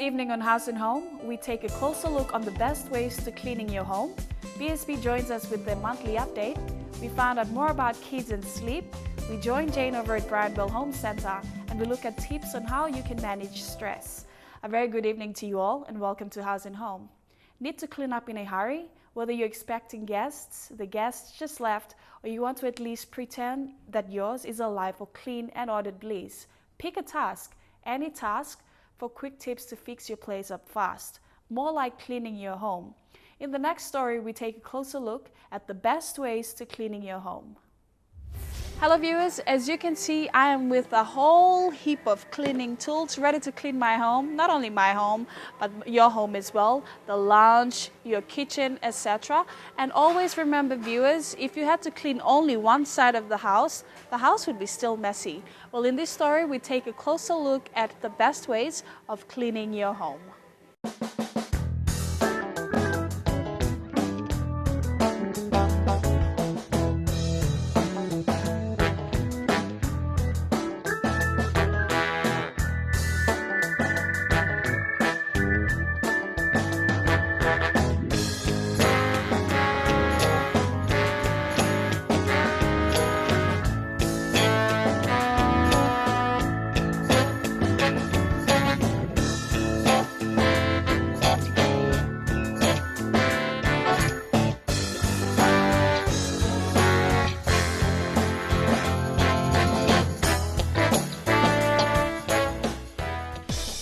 evening on House and Home, we take a closer look on the best ways to cleaning your home. BSB joins us with their monthly update. We found out more about kids and sleep. We join Jane over at Bridewell Home Centre and we look at tips on how you can manage stress. A very good evening to you all and welcome to House and Home. Need to clean up in a hurry? Whether you're expecting guests, the guests just left, or you want to at least pretend that yours is a life of clean and ordered bliss. Pick a task, any task, for quick tips to fix your place up fast. More like cleaning your home. In the next story, we take a closer look at the best ways to cleaning your home. Hello viewers, as you can see, I am with a whole heap of cleaning tools ready to clean my home. Not only my home, but your home as well, the lounge, your kitchen, etc. And always remember viewers, if you had to clean only one side of the house would be still messy. Well, in this story, we take a closer look at the best ways of cleaning your home.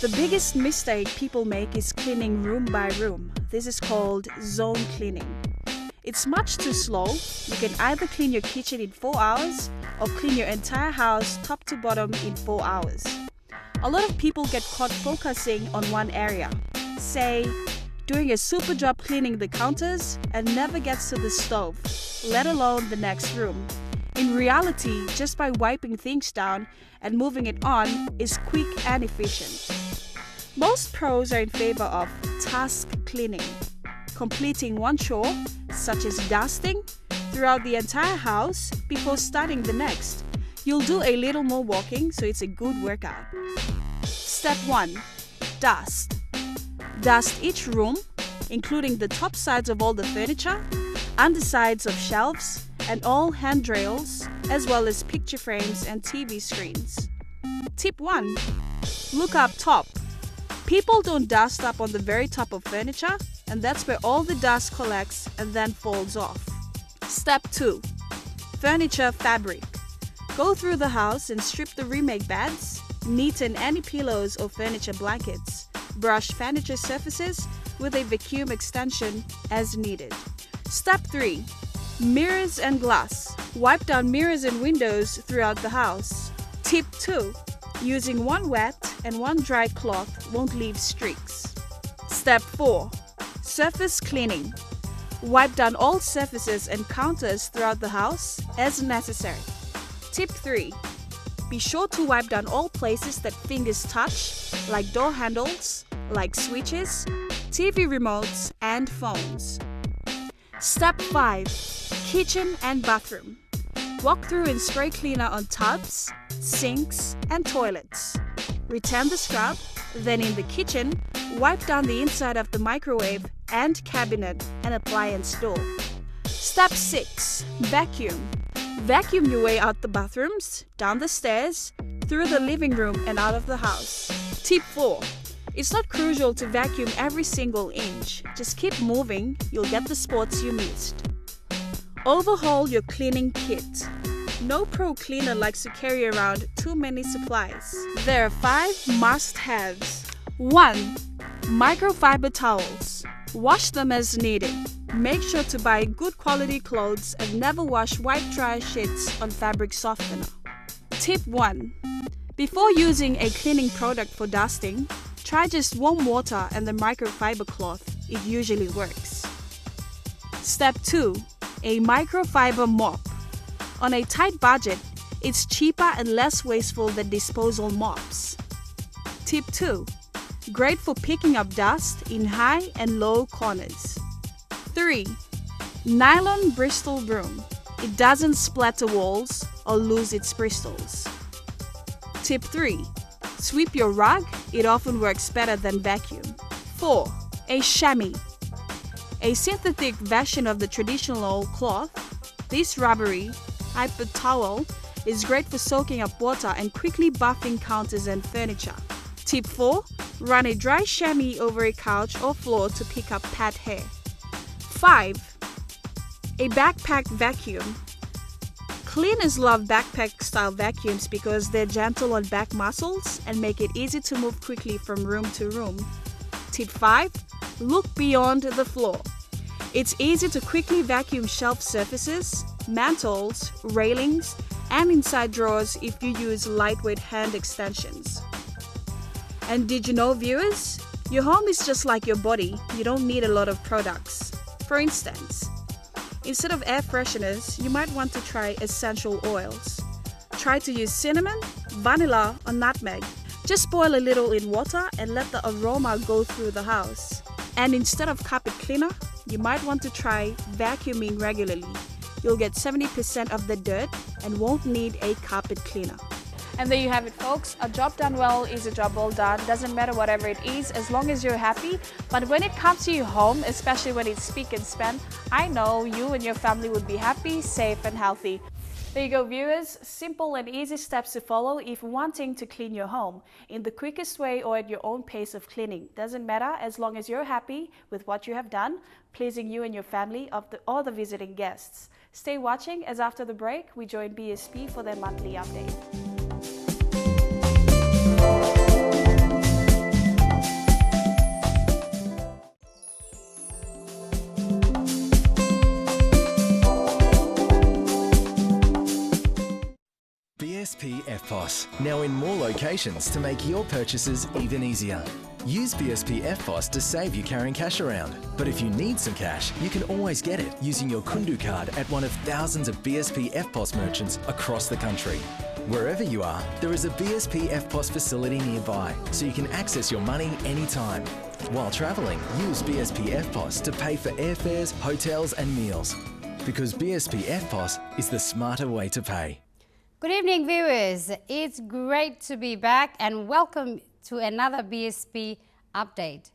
The biggest mistake people make is cleaning room by room. This is called zone cleaning. It's much too slow. You can either clean your kitchen in 4 hours or clean your entire house top to bottom in 4 hours. A lot of people get caught focusing on one area, say doing a super job cleaning the counters and never gets to the stove, let alone the next room. In reality, just by wiping things down and moving it on is quick and efficient. Most pros are in favor of task cleaning, completing one chore, such as dusting, throughout the entire house before starting the next. You'll do a little more walking, so it's a good workout. Step 1. Dust. Dust each room, including the top sides of all the furniture, undersides of shelves, and all handrails, as well as picture frames and TV screens. Tip 1. Look up top. People don't dust up on the very top of furniture, and that's where all the dust collects and then falls off. Step 2. Furniture fabric. Go through the house and strip the remake beds, neaten any pillows or furniture blankets, brush furniture surfaces with a vacuum extension as needed. Step 3. Mirrors and glass. Wipe down mirrors and windows throughout the house. Tip 2. Using one wet and one dry cloth won't leave streaks. Step 4. Surface cleaning. Wipe down all surfaces and counters throughout the house as necessary. Tip 3. Be sure to wipe down all places that fingers touch, like door handles, like switches, TV remotes, and phones. Step 5. Kitchen and bathroom. Walk through and spray cleaner on tubs, sinks, and toilets. Return the scrub, then in the kitchen, wipe down the inside of the microwave and cabinet and appliance door. Step 6. Vacuum. Vacuum your way out the bathrooms, down the stairs, through the living room and out of the house. Tip 4. It's not crucial to vacuum every single inch. Just keep moving, you'll get the spots you missed. Overhaul your cleaning kit. No pro cleaner likes to carry around too many supplies. There are 5 must-haves. 1. Microfiber towels. Wash them as needed. Make sure to buy good quality clothes and never wash white dry sheets on fabric softener. Tip 1. Before using a cleaning product for dusting, try just warm water and the microfiber cloth. It usually works. Step 2. A microfiber mop. On a tight budget, it's cheaper and less wasteful than disposal mops. Tip 2. Great for picking up dust in high and low corners. 3. Nylon bristle broom. It doesn't splatter walls or lose its bristles. Tip 3. Sweep your rug, it often works better than vacuum. 4. A chamois. A synthetic version of the traditional cloth, this rubbery hyper towel is great for soaking up water and quickly buffing counters and furniture. Tip 4. Run a dry chamois over a couch or floor to pick up pet hair. 5. A backpack vacuum. Cleaners love backpack-style vacuums because they're gentle on back muscles and make it easy to move quickly from room to room. Tip 5. Look beyond the floor. It's easy to quickly vacuum shelf surfaces, mantles, railings, and inside drawers if you use lightweight hand extensions. And did you know, viewers? Your home is just like your body. You don't need a lot of products. For instance, instead of air fresheners, you might want to try essential oils. Try to use cinnamon, vanilla, or nutmeg. Just boil a little in water and let the aroma go through the house. And instead of carpet cleaner, you might want to try vacuuming regularly. You'll get 70% of the dirt and won't need a carpet cleaner. And there you have it, folks. A job done well is a job well done. Doesn't matter whatever it is, as long as you're happy. But when it comes to your home, especially when it's speak and span, I know you and your family would be happy, safe and healthy. There you go, viewers. Simple and easy steps to follow if wanting to clean your home in the quickest way or at your own pace of cleaning. Doesn't matter, as long as you're happy with what you have done, pleasing you and your family or the visiting guests. Stay watching, as after the break, we join BSP for their monthly update. BSP EFTPOS, now in more locations to make your purchases even easier. Use BSP EFTPOS to save you carrying cash around. But if you need some cash, you can always get it using your Kundu card at one of thousands of BSP EFTPOS merchants across the country. Wherever you are, there is a BSP EFTPOS facility nearby, so you can access your money anytime. While travelling, use BSP EFTPOS to pay for airfares, hotels and meals. Because BSP EFTPOS is the smarter way to pay. Good evening, viewers. It's great to be back and welcome to another BSP update.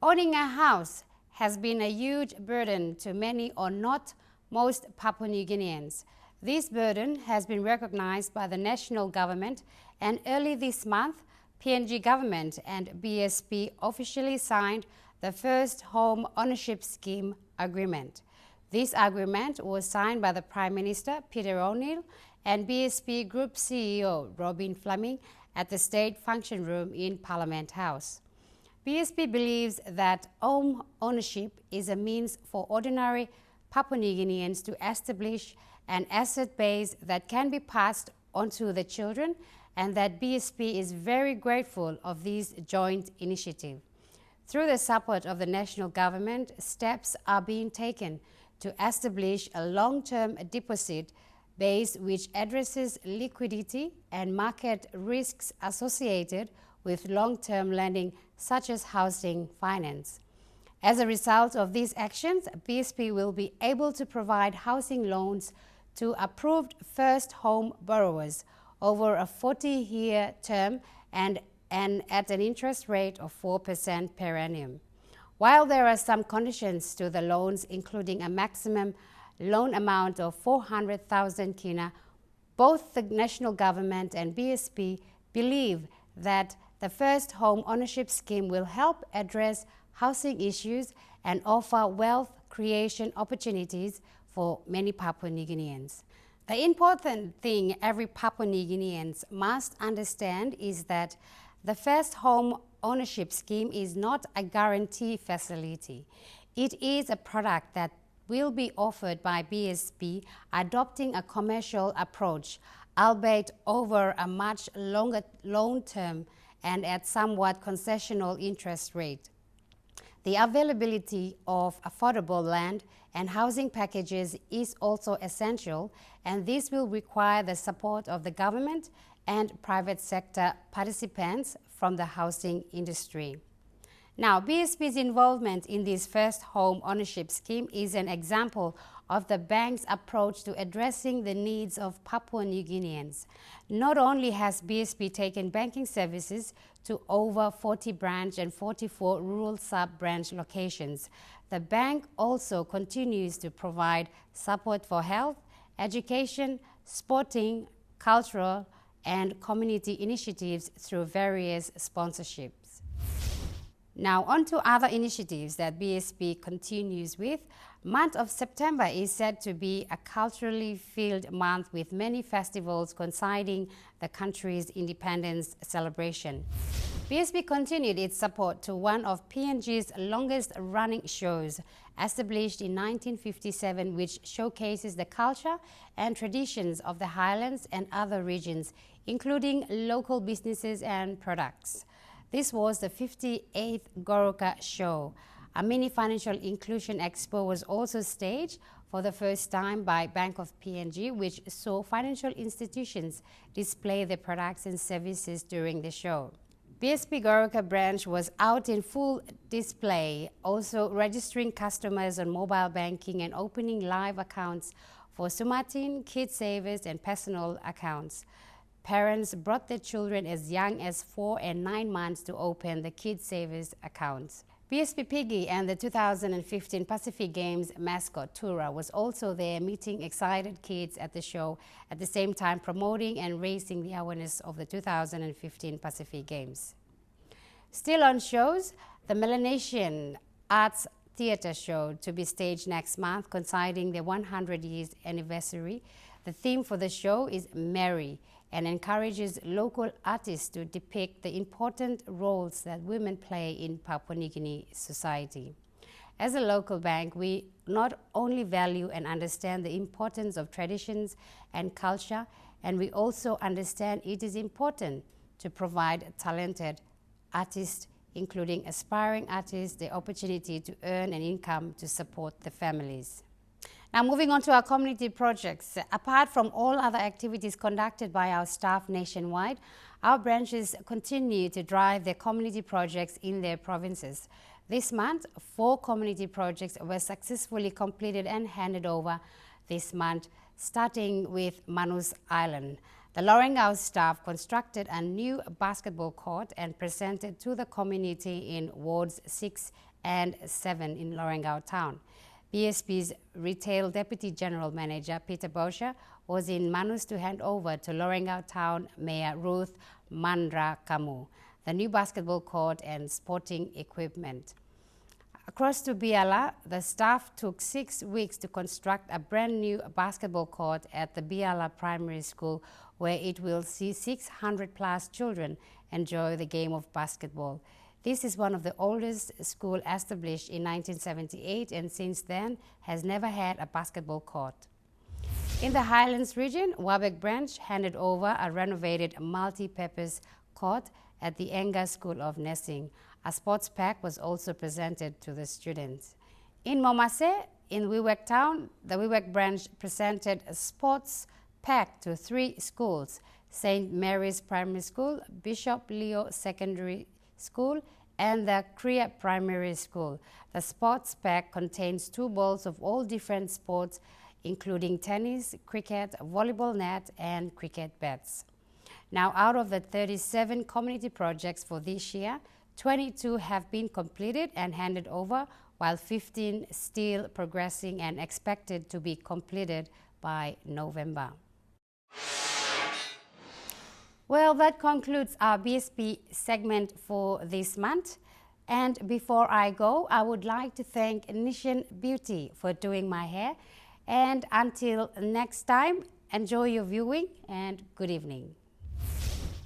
Owning a house has been a huge burden to many or not most Papua New Guineans. This burden has been recognized by the national government, and early this month, PNG government and BSP officially signed the first home ownership scheme agreement. This agreement was signed by the Prime Minister, Peter O'Neill, and BSP Group CEO Robin Fleming at the State Function Room in Parliament House. BSP believes that home ownership is a means for ordinary Papua New Guineans to establish an asset base that can be passed on to the children, and that BSP is very grateful of this joint initiative. Through the support of the national government, steps are being taken to establish a long-term deposit base which addresses liquidity and market risks associated with long-term lending such as housing finance. As a result of these actions, BSP will be able to provide housing loans to approved first home borrowers over a 40-year term and at an interest rate of 4% per annum. While there are some conditions to the loans, including a maximum loan amount of 400,000 kina, both the national government and BSP believe that the first home ownership scheme will help address housing issues and offer wealth creation opportunities for many Papua New Guineans. The important thing every Papua New Guinean must understand is that the first home ownership scheme is not a guarantee facility. It is a product that will be offered by BSP, adopting a commercial approach, albeit over a much longer loan term and at somewhat concessional interest rate. The availability of affordable land and housing packages is also essential, and this will require the support of the government and private sector participants from the housing industry. Now, BSP's involvement in this first home ownership scheme is an example of the bank's approach to addressing the needs of Papua New Guineans. Not only has BSP taken banking services to over 40 branch and 44 rural sub-branch locations, the bank also continues to provide support for health, education, sporting, cultural, and community initiatives through various sponsorships. Now on to other initiatives that BSP continues with. Month of September is said to be a culturally filled month with many festivals coinciding the country's independence celebration. BSP continued its support to one of PNG's longest running shows, established in 1957, which showcases the culture and traditions of the highlands and other regions, including local businesses and products. This was the 58th Goroka show. A mini financial inclusion expo was also staged for the first time by Bank of PNG, which saw financial institutions display their products and services during the show. BSP Goroka branch was out in full display, also registering customers on mobile banking and opening live accounts for Sumatin, Kids Savers and personal accounts. Parents brought their children as young as 4 and 9 months to open the Kids Savers accounts. BSP Piggy and the 2015 Pacific Games mascot Tura was also there, meeting excited kids at the show, at the same time promoting and raising the awareness of the 2015 Pacific Games. Still on shows, the Melanesian Arts Theatre show to be staged next month, coinciding the 100 years anniversary. The theme for the show is Merry and encourages local artists to depict the important roles that women play in Papua New Guinea society. As a local bank, we not only value and understand the importance of traditions and culture, and we also understand it is important to provide talented artists, including aspiring artists, the opportunity to earn an income to support the families. Now moving on to our community projects. Apart from all other activities conducted by our staff nationwide, our branches continue to drive their community projects in their provinces. This month, 4 community projects were successfully completed and handed over this month, starting with Manus Island. The Lorengau staff constructed a new basketball court and presented to the community in wards 6 and 7 in Lorengau town. BSP's Retail Deputy General Manager Peter Boscher was in Manus to hand over to Lorengau Town Mayor Ruth Mandra Kamu the new basketball court and sporting equipment. Across to Biala, the staff took 6 weeks to construct a brand new basketball court at the Biala Primary School, where it will see 600 plus children enjoy the game of basketball. This is one of the oldest schools established in 1978 and since then has never had a basketball court. In the Highlands region, Wabek branch handed over a renovated multi-purpose court at the Enga School of Nursing. A sports pack was also presented to the students. In Momase, in Wewak town, the Wewak branch presented a sports pack to 3 schools: St. Mary's Primary School, Bishop Leo Secondary School, and the Kriya Primary School. The sports pack contains 2 balls of all different sports, including tennis, cricket, volleyball net, and cricket bats. Now, out of the 37 community projects for this year, 22 have been completed and handed over, while 15 still progressing and expected to be completed by November. Well, that concludes our BSP segment for this month. And before I go, I would like to thank Nishan Beauty for doing my hair. And until next time, enjoy your viewing and good evening.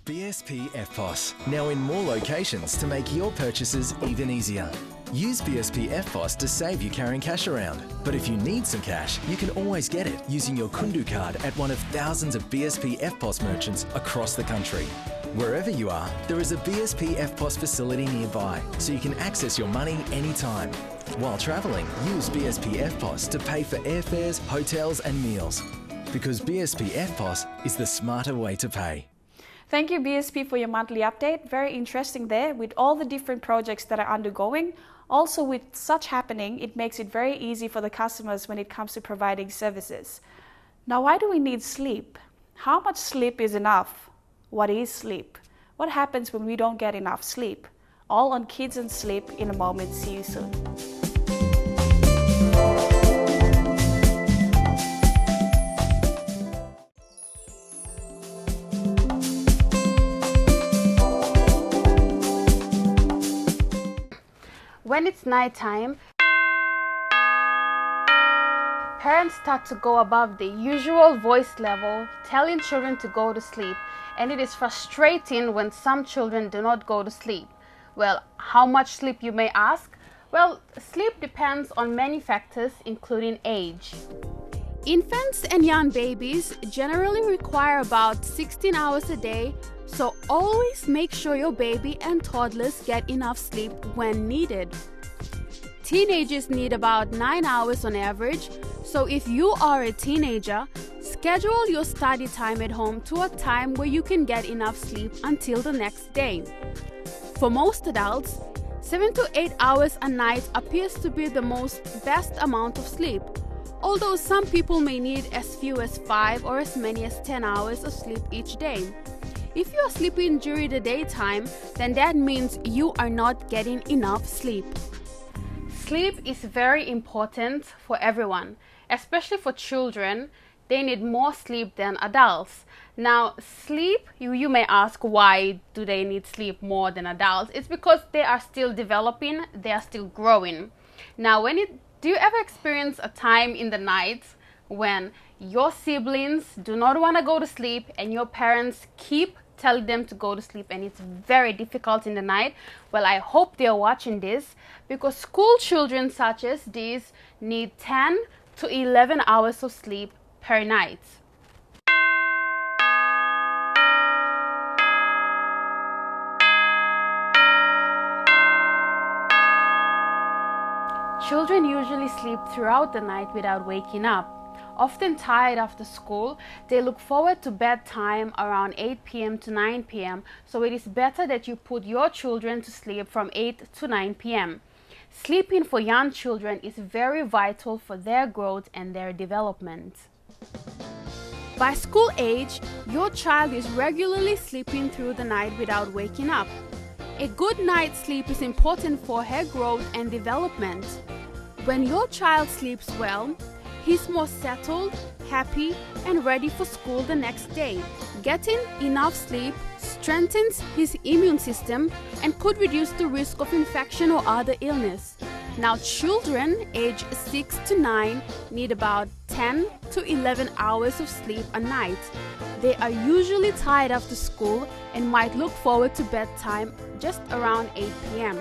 BSP EFTPOS, now in more locations to make your purchases even easier. Use BSP EFTPOS to save you carrying cash around. But if you need some cash, you can always get it using your Kundu card at one of thousands of BSP EFTPOS merchants across the country. Wherever you are, there is a BSP EFTPOS facility nearby, so you can access your money anytime. While travelling, use BSP EFTPOS to pay for airfares, hotels and meals. Because BSP EFTPOS is the smarter way to pay. Thank you, BSP, for your monthly update. Very interesting there with all the different projects that are undergoing. Also, with such happening, it makes it very easy for the customers when it comes to providing services. Now, why do we need sleep? How much sleep is enough? What is sleep? What happens when we don't get enough sleep? All on Kids and Sleep in a moment. See you soon. When it's nighttime, parents start to go above the usual voice level, telling children to go to sleep, and it is frustrating when some children do not go to sleep. Well, how much sleep, you may ask? Well, sleep depends on many factors, including age. Infants and young babies generally require about 16 hours a day, so always make sure your baby and toddlers get enough sleep when needed. Teenagers need about 9 hours on average, so if you are a teenager, schedule your study time at home to a time where you can get enough sleep until the next day. For most adults, 7 to 8 hours a night appears to be the best amount of sleep, although some people may need as few as 5 or as many as 10 hours of sleep each day. If you are sleeping during the daytime, then that means you are not getting enough sleep. Sleep is very important for everyone, especially for children. They need more sleep than adults. Now, sleep, you may ask, why do they need sleep more than adults? It's because they are still developing, they are still growing. Now, do you ever experience a time in the night when your siblings do not want to go to sleep and your parents keep telling them to go to sleep and it's very difficult in the night? Well, I hope they are watching this, because school children such as these need 10 to 11 hours of sleep per night. Children usually sleep throughout the night without waking up. Often tired after school, they look forward to bedtime around 8 p.m. to 9 p.m. So it is better that you put your children to sleep from 8 to 9 p.m. Sleeping for young children is very vital for their growth and their development. By school age, your child is regularly sleeping through the night without waking up. A good night's sleep is important for her growth and development. When your child sleeps well, he's more settled, happy, and ready for school the next day. Getting enough sleep strengthens his immune system and could reduce the risk of infection or other illness. Now, children aged 6 to 9 need about 10 to 11 hours of sleep a night. They are usually tired after school and might look forward to bedtime just around 8 p.m.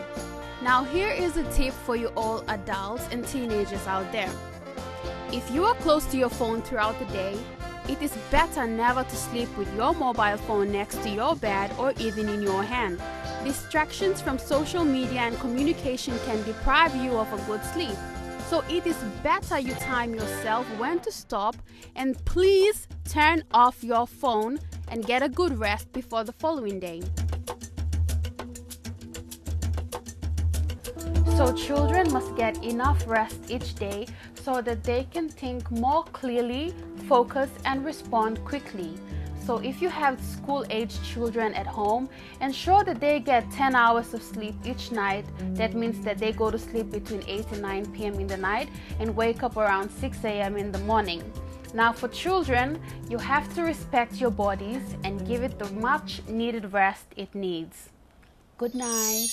Now, here is a tip for you all adults and teenagers out there. If you are close to your phone throughout the day, it is better never to sleep with your mobile phone next to your bed or even in your hand. Distractions from social media and communication can deprive you of a good sleep. So it is better you time yourself when to stop, and please turn off your phone and get a good rest before the following day. So children must get enough rest each day so that they can think more clearly, focus, and respond quickly. So if you have school-aged children at home, ensure that they get 10 hours of sleep each night. That means that they go to sleep between 8 and 9 p.m. in the night and wake up around 6 a.m. in the morning. Now, for children, you have to respect your bodies and give it the much needed rest it needs. Good night.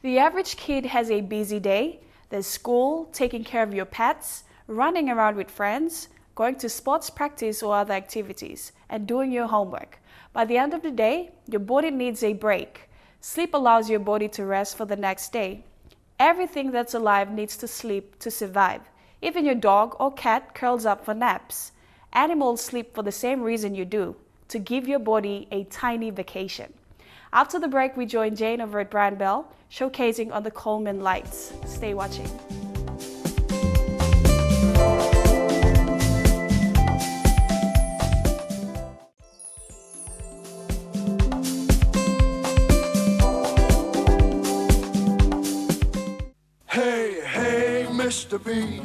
The average kid has a busy day. There's school, taking care of your pets, running around with friends, going to sports practice or other activities, and doing your homework. By the end of the day, your body needs a break. Sleep allows your body to rest for the next day. Everything that's alive needs to sleep to survive. Even your dog or cat curls up for naps. Animals sleep for the same reason you do, to give your body a tiny vacation. After the break, we join Jane over at Brand Bell, showcasing on the Coleman lights. Stay watching. Mr. B.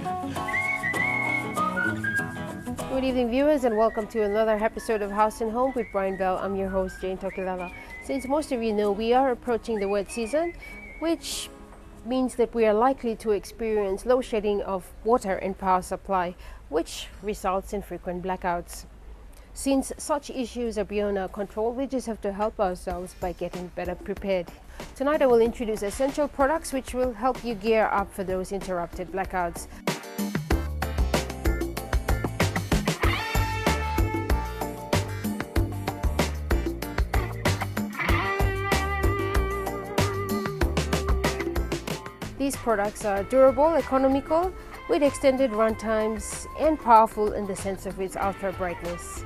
Good evening, viewers, and welcome to another episode of House and Home with Brian Bell. I'm your host, Jane Tokilala. Since most of you know, we are approaching the wet season, which means that we are likely to experience low shedding of water and power supply, which results in frequent blackouts. Since such issues are beyond our control, we just have to help ourselves by getting better prepared. Tonight I will introduce essential products which will help you gear up for those interrupted blackouts. These products are durable, economical, with extended run times, and powerful in the sense of its ultra brightness.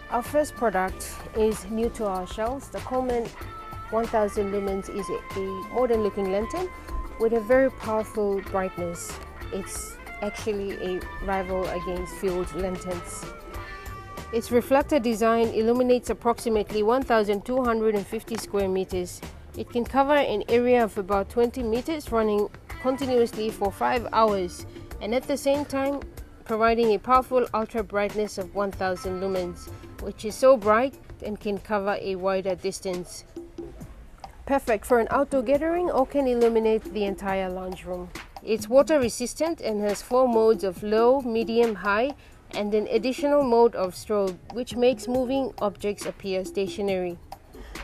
Our first product is new to our shelves. The Coleman 1000 lumens is a modern looking lantern with a very powerful brightness. It's actually a rival against field lanterns. Its reflector design illuminates approximately 1,250 square meters. It can cover an area of about 20 meters, running continuously for 5 hours, and at the same time providing a powerful ultra brightness of 1000 lumens, which is so bright and can cover a wider distance. Perfect for an outdoor gathering or can illuminate the entire lounge room. It's water resistant and has 4 modes of low, medium, high, and an additional mode of strobe, which makes moving objects appear stationary.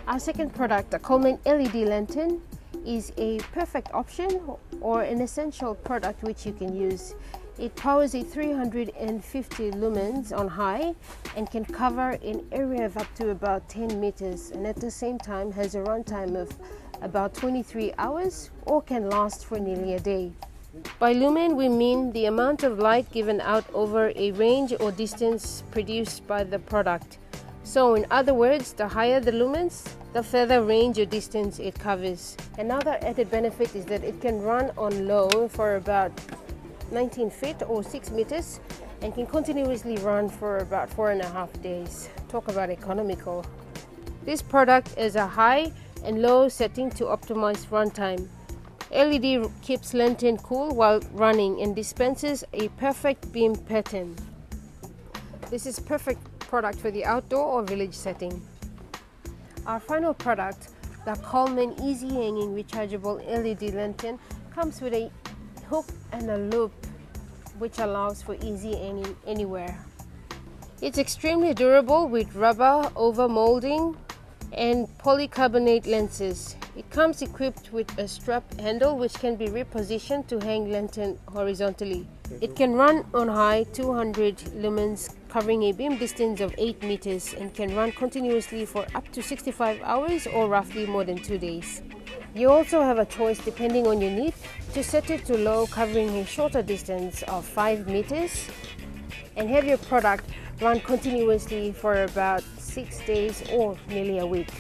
Our second product, the Coleman LED lantern, is a perfect option or an essential product which you can use. It powers a 350 lumens on high and can cover an area of up to about 10 meters, and at the same time has a runtime of about 23 hours or can last for nearly a day. By lumen we mean the amount of light given out over a range or distance produced by the product. So in other words, the higher the lumens, the further range or distance it covers. Another added benefit is that it can run on low for about 19 feet or 6 meters and can continuously run for about 4.5 days. Talk about economical. This product is a high and low setting to optimize runtime. LED keeps lantern cool while running and dispenses a perfect beam pattern. This is perfect product for the outdoor or village setting. Our final product, the Coleman Easy Hanging Rechargeable LED Lantern, comes with a hook and a loop which allows for easy hanging anywhere. It's extremely durable with rubber over molding and polycarbonate lenses. It comes equipped with a strap handle which can be repositioned to hang lantern horizontally. It can run on high 200 lumens, covering a beam distance of 8 meters, and can run continuously for up to 65 hours or roughly more than 2 days. You also have a choice depending on your need to set it to low, covering a shorter distance of 5 meters, and have your product run continuously for about 6 days or nearly a week.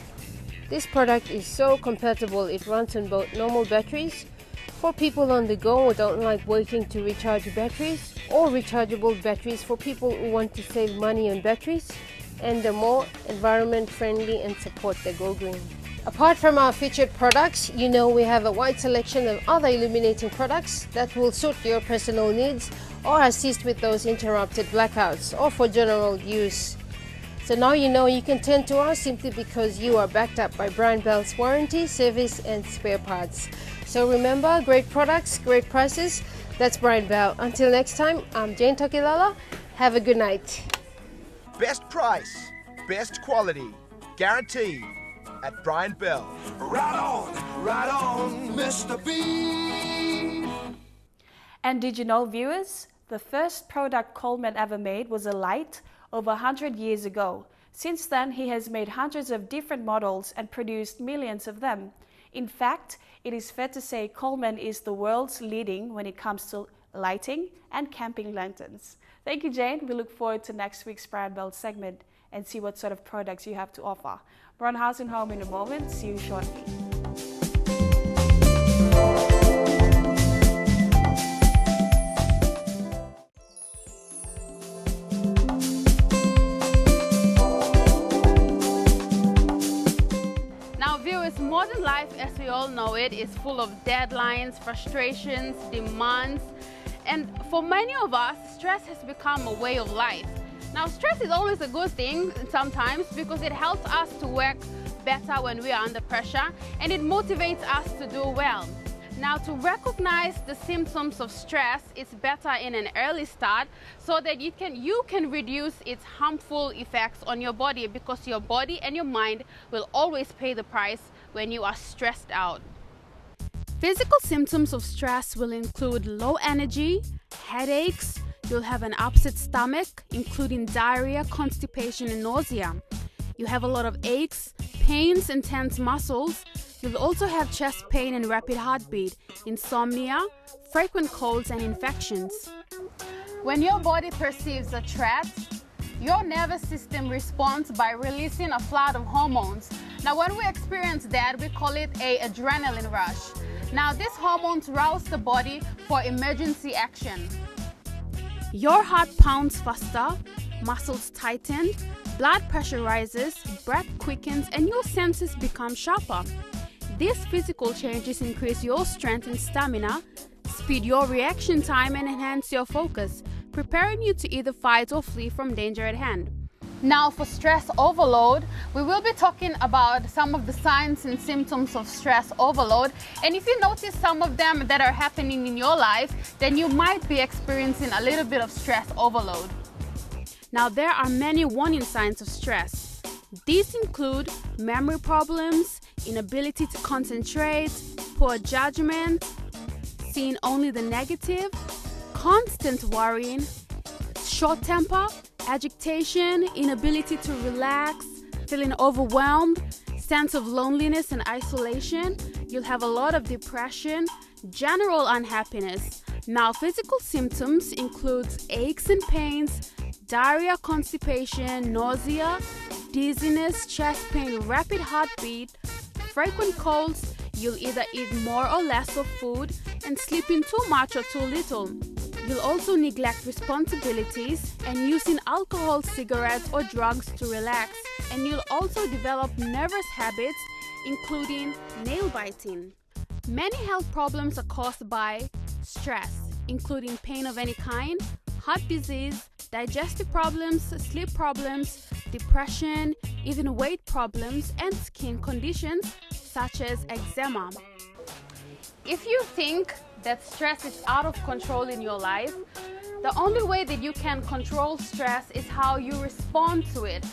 This product is so compatible, it runs on both normal batteries for people on the go who don't like waiting to recharge batteries, or rechargeable batteries for people who want to save money on batteries and are more environment friendly and support the Go Green. Apart from our featured products, you know we have a wide selection of other illuminating products that will suit your personal needs or assist with those interrupted blackouts or for general use. So now you know you can turn to us simply because you are backed up by Brian Bell's warranty, service and spare parts. So remember, great products, great prices. That's Brian Bell. Until next time, I'm Jane Tokilala. Have a good night. Best price, best quality, guaranteed at Brian Bell. Right on, Mr. B. And did you know, viewers, the first product Coleman ever made was a light over 100 years ago. Since then, he has made hundreds of different models and produced millions of them. In fact, it is fair to say Coleman is the world's leading when it comes to lighting and camping lanterns. Thank you, Jane. We look forward to next week's Brian Bell segment and see what sort of products you have to offer. We're on House and Home in a moment. See you shortly. Now viewers, modern life as we all know it is full of deadlines, frustrations, demands, And for many of us, stress has become a way of life. Now, stress is always a good thing sometimes because it helps us to work better when we are under pressure, and it motivates us to do well. Now, to recognize the symptoms of stress, it's better in an early start so that you can reduce its harmful effects on your body, because your body and your mind will always pay the price when you are stressed out. Physical symptoms of stress will include low energy, headaches, you'll have an upset stomach, including diarrhea, constipation, and nausea. You have a lot of aches, pains, and tense muscles. You'll also have chest pain and rapid heartbeat, insomnia, frequent colds, and infections. When your body perceives a threat, your nervous system responds by releasing a flood of hormones. Now, when we experience that, we call it an adrenaline rush. Now, these hormones rouse the body for emergency action. Your heart pounds faster, muscles tighten, blood pressure rises, breath quickens, and your senses become sharper. These physical changes increase your strength and stamina, speed your reaction time, and enhance your focus, preparing you to either fight or flee from danger at hand. Now, for stress overload, we will be talking about some of the signs and symptoms of stress overload. And if you notice some of them that are happening in your life, then you might be experiencing a little bit of stress overload. Now, there are many warning signs of stress. These include memory problems, inability to concentrate, poor judgment, seeing only the negative, constant worrying, short temper, agitation, inability to relax, feeling overwhelmed, sense of loneliness and isolation. You'll have a lot of depression, general unhappiness. Now, physical symptoms include aches and pains, diarrhea, constipation, nausea, dizziness, chest pain, rapid heartbeat, frequent colds. You'll either eat more or less of food and sleep in too much or too little. You'll also neglect responsibilities and using alcohol, cigarettes, or drugs to relax. And you'll also develop nervous habits, including nail biting. Many health problems are caused by stress, including pain of any kind, heart disease, digestive problems, sleep problems, depression, even weight problems, and skin conditions such as eczema. If you think that stress is out of control in your life, the only way that you can control stress is how you respond to it.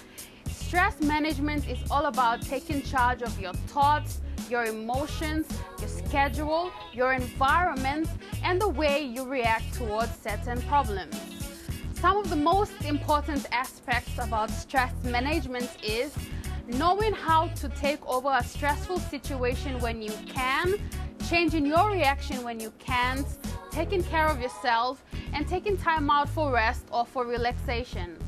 Stress management is all about taking charge of your thoughts, your emotions, your schedule, your environment, and the way you react towards certain problems. Some of the most important aspects about stress management is knowing how to take over a stressful situation when you can, changing your reaction when you can't, taking care of yourself, and taking time out for rest or for relaxation.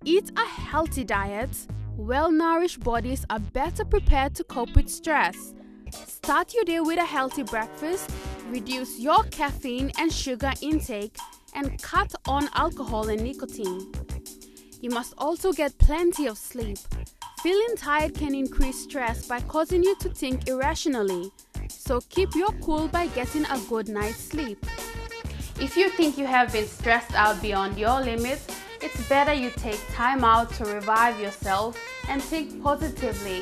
Eat a healthy diet. Well-nourished bodies are better prepared to cope with stress. Start your day with a healthy breakfast, reduce your caffeine and sugar intake, and cut on alcohol and nicotine. You must also get plenty of sleep. Feeling tired can increase stress by causing you to think irrationally. So keep your cool by getting a good night's sleep. If you think you have been stressed out beyond your limits, it's better you take time out to revive yourself and think positively.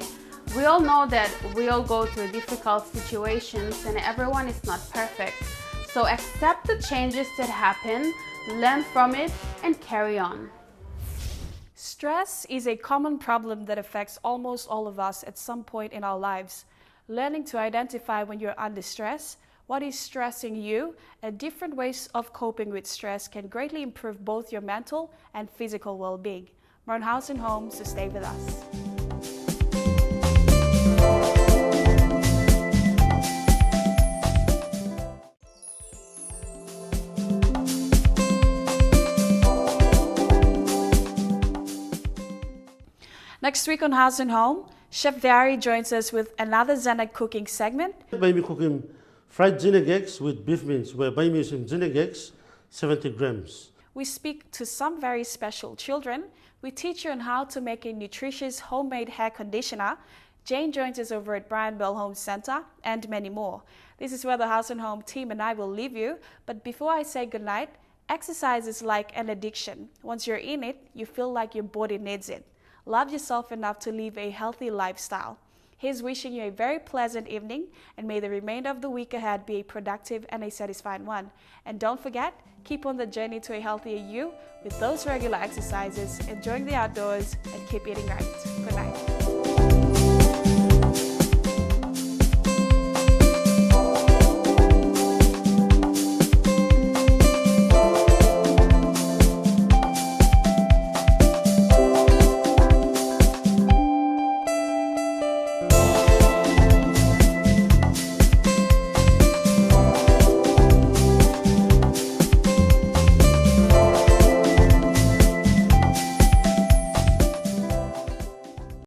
We all know that we all go through difficult situations and everyone is not perfect. So accept the changes that happen, learn from it, and carry on. Stress is a common problem that affects almost all of us at some point in our lives. Learning to identify when you're under stress, what is stressing you, and different ways of coping with stress can greatly improve both your mental and physical well-being. More on Haus Home, so stay with us. Next week on Haus Home, Chef Barry joins us with another Zanak cooking segment. By me cooking fried zinneg eggs with beef mince, where by me using zinneg eggs, 70 grams. We speak to some very special children. We teach you on how to make a nutritious homemade hair conditioner, Jane joins us over at Brian Bell Home Center and many more. This is where the House and Home team and I will leave you. But before I say goodnight, exercise is like an addiction. Once you're in it, you feel like your body needs it. Love yourself enough to live a healthy lifestyle. Here's wishing you a very pleasant evening, and may the remainder of the week ahead be a productive and a satisfying one. And don't forget, keep on the journey to a healthier you with those regular exercises, enjoying the outdoors, and keep eating right. Good night.